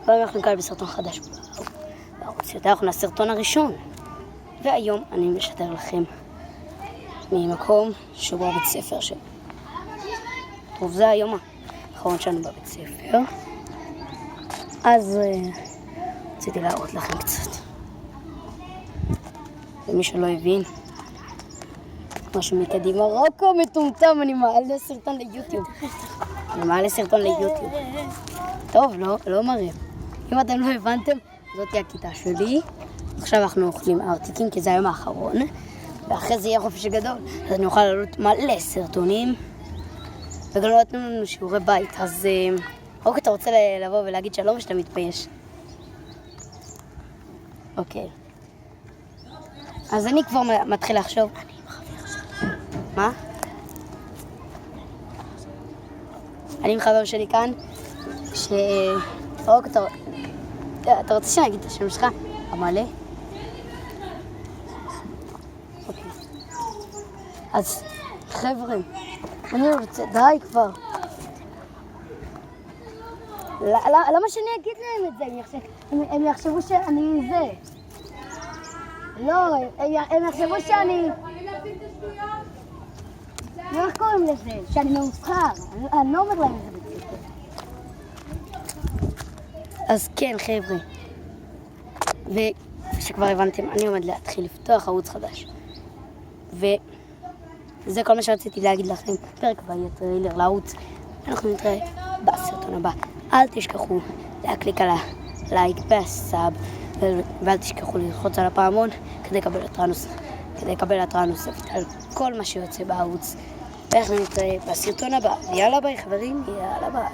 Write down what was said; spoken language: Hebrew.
והיום אנחנו נקרא בסרטון חדש בערוץ יותר, אנחנו נעשה סרטון הראשון. והיום אני משדר לכם ממקום שבו בבית ספר שלי. טוב, זה היום האחרון שלנו בבית ספר. אז רציתי להראות לכם קצת. ומי שלא הבין, משהו מקדימה, רוקו מטומטם, אני מעלה סרטון ליוטיוב. טוב, לא מראה. אם אתם לא הבנתם, זאת היא הכיתה שלי. עכשיו אנחנו אוכלים ארטיקים, כי זה היום האחרון. ואחרי זה יהיה חופש גדול. אז אני אוכל לעלות מלא סרטונים. וגם לא נתנו לנו שיעורי בית. אז אוקיי, אתה רוצה לבוא ולהגיד שלום ושאתה מתבייש? אוקיי. אז אני כבר מתחיל לחשוב. מה? אני עם חבר שלי כאן, אוקיי, אתה רוצה שאני אגיד את השם שלך? המלא? אוקיי. אז חבר'ה, אני רוצה, די כבר. למה שאני אגיד להם את זה? הם יחשבו שאני זה. לא, הם יחשבו שאני... איך קוראים לזה? שאני מאוסחר. אני לא אומר להם את זה בצפר. אז כן, חבר'ה. ושכבר הבנתם, אני עומד להתחיל לפתוח ערוץ חדש. וזה כל מה שרציתי להגיד לכם. פרק הבא יהיה טריילר לערוץ. אנחנו נתראה בסרטון הבא. אל תשכחו להקליק על הלייק והסאב. ואל תשכחו ללחוץ על הפעמון כדי לקבל התראה נוספת על כל מה שיוצא בערוץ. ואנחנו נתראה בסרטון הבא. יאללה ביי חברים, יאללה ביי.